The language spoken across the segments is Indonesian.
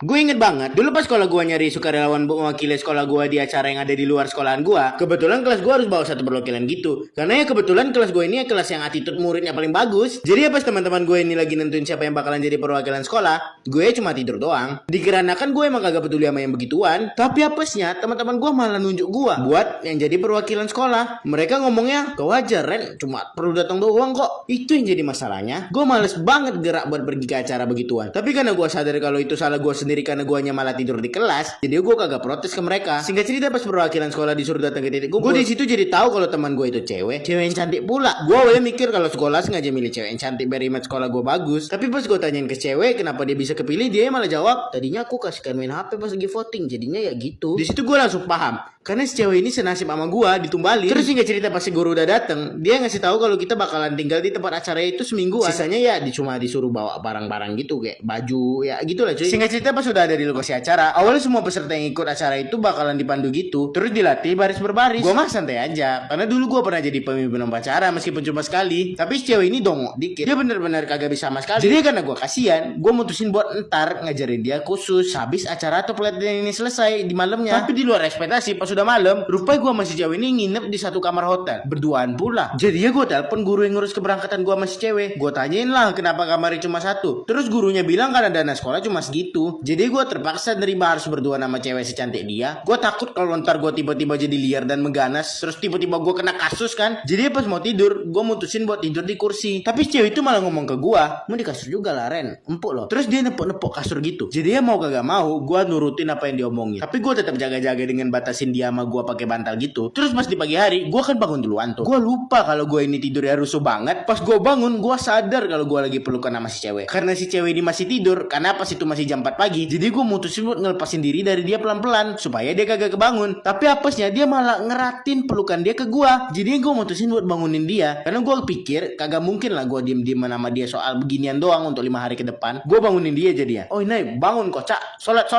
Gue inget banget, dulu pas sekolah gue nyari sukarelawan mewakili sekolah gue di acara yang ada di luar sekolahan gue. Kebetulan kelas gue harus bawa satu perwakilan gitu. Karena ya kebetulan kelas gue ini kelas yang attitude muridnya paling bagus. Jadi ya pas teman-teman gue ini lagi nentuin siapa yang bakalan jadi perwakilan sekolah, gue cuma tidur doang. Dikarenakan gue emang kagak peduli sama yang begituan. Tapi apesnya teman-teman gue malah nunjuk gue buat yang jadi perwakilan sekolah. Mereka ngomongnya, kau aja Ren, cuma perlu datang doang kok. Itu yang jadi masalahnya. Gue males banget gerak buat pergi ke acara begituan. Tapi karena gue sadar kalau itu salah gue sendiri karena guanya malah tidur di kelas, jadi gue kagak protes ke mereka. Singkat cerita pas perwakilan sekolah disuruh datang ke titik kumpul, gue di situ jadi tahu kalau teman gue itu cewek yang cantik pula. Gue awalnya mikir kalau sekolah sengaja milih cewek yang cantik biar image sekolah gue bagus. Tapi pas gue tanyain ke cewek kenapa dia bisa kepilih, dia malah jawab, tadinya aku kasihkan main HP pas lagi voting, jadinya ya gitu. Di situ gue langsung paham. Karena si cewek ini senasib sama gua ditumbalin. Terus singkat cerita pas si guru udah dateng, dia ngasih tahu kalau kita bakalan tinggal di tempat acara itu semingguan. Sisanya ya cuma disuruh bawa barang-barang gitu kayak baju ya gitulah cuy. Singkat cerita pas sudah ada di lokasi acara, awalnya semua peserta yang ikut acara itu bakalan dipandu gitu, terus dilatih baris berbaris. Gua mah santai aja, karena dulu gua pernah jadi pemimpin upacara meskipun cuma sekali. Tapi si cewek ini dongok dikit. Dia bener-bener kagak bisa sama sekali. Jadi karena gua kasihan, gua mutusin buat ntar ngajarin dia khusus habis acara atau pelatihan ini selesai di malamnya. Tapi di luar ekspektasi pas sudah malam, rupanya gue masih cewek ini nginep di satu kamar hotel berduaan pula. Jadi ya gue telepon guru yang ngurus keberangkatan gue masih cewek. Gue tanyain lah kenapa kamarnya cuma satu. Terus gurunya bilang karena dana sekolah cuma segitu. Jadi gue terpaksa nerima harus berduaan sama cewek secantik dia. Gue takut kalau ntar gue tiba-tiba jadi liar dan mengganas, terus tiba-tiba gue kena kasus kan. Jadi pas mau tidur, gue mutusin buat tidur di kursi. Tapi cewek itu malah ngomong ke gue, mau di kasur juga lah Ren, empuk loh. Terus dia nepok-nepok kasur gitu. Jadi ya mau kagak mau, gue nurutin apa yang diomongin. Tapi gue tetap jaga-jaga dengan batasin dia sama gue pakai bantal gitu. Terus pas di pagi hari, gue kan bangun duluan tuh. Gue lupa kalau gue ini tidurnya rusuh banget. Pas gue bangun, gue sadar kalau gue lagi pelukan sama si cewek. Karena si cewek ini masih tidur, karena pas itu masih jam 4 pagi. Jadi gue mutusin buat ngelepasin diri dari dia pelan-pelan supaya dia kagak kebangun. Tapi apesnya dia malah ngeratin pelukan dia ke gue. Jadi gue mutusin buat bangunin dia. Karena gue pikir kagak mungkin lah gue diem-diem sama dia soal beginian doang untuk 5 hari ke depan. Gue bangunin dia jadinya. Oh ini bangun kocak, sholat.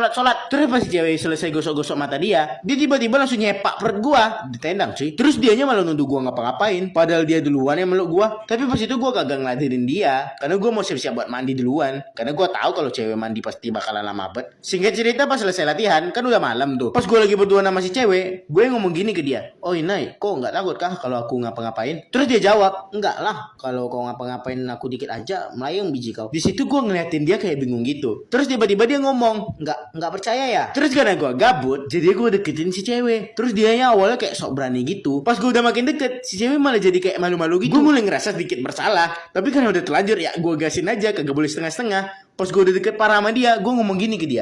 Terus pas si cewek selesai gosok-gosok mata dia tiba-tiba langsung nyepak perut gua ditendang cuy. Terus dianya malah nuduh gua ngapa-ngapain, padahal dia duluan yang meluk gua. Tapi pas itu gua kagak ngeladenin dia karena gua mau siap-siap buat mandi duluan, karena gua tahu kalau cewek mandi pasti bakalan lama banget. Singkat cerita pas selesai latihan kan udah malam tuh. Pas gua lagi berduaan sama si cewek, gue ngomong gini ke dia, oh Inai, kok nggak takut kah kalau aku ngapa-ngapain? Terus dia jawab, enggak lah, kalau kau ngapa-ngapain aku dikit aja melayang biji kau. Di situ gua ngeliatin dia kayak bingung gitu. Terus tiba-tiba dia ngomong, nggak percaya ya? Terus karena gua gabut, jadi gua deketin si cewek. Terus dianya awalnya kayak sok berani gitu. Pas gue udah makin deket, si cewek malah jadi kayak malu-malu gitu. Gue mulai ngerasa sedikit bersalah. Tapi karena udah telanjur ya gue gasin aja, kagak boleh setengah-setengah. Pas gue udah deket parah sama dia, gue ngomong gini ke dia.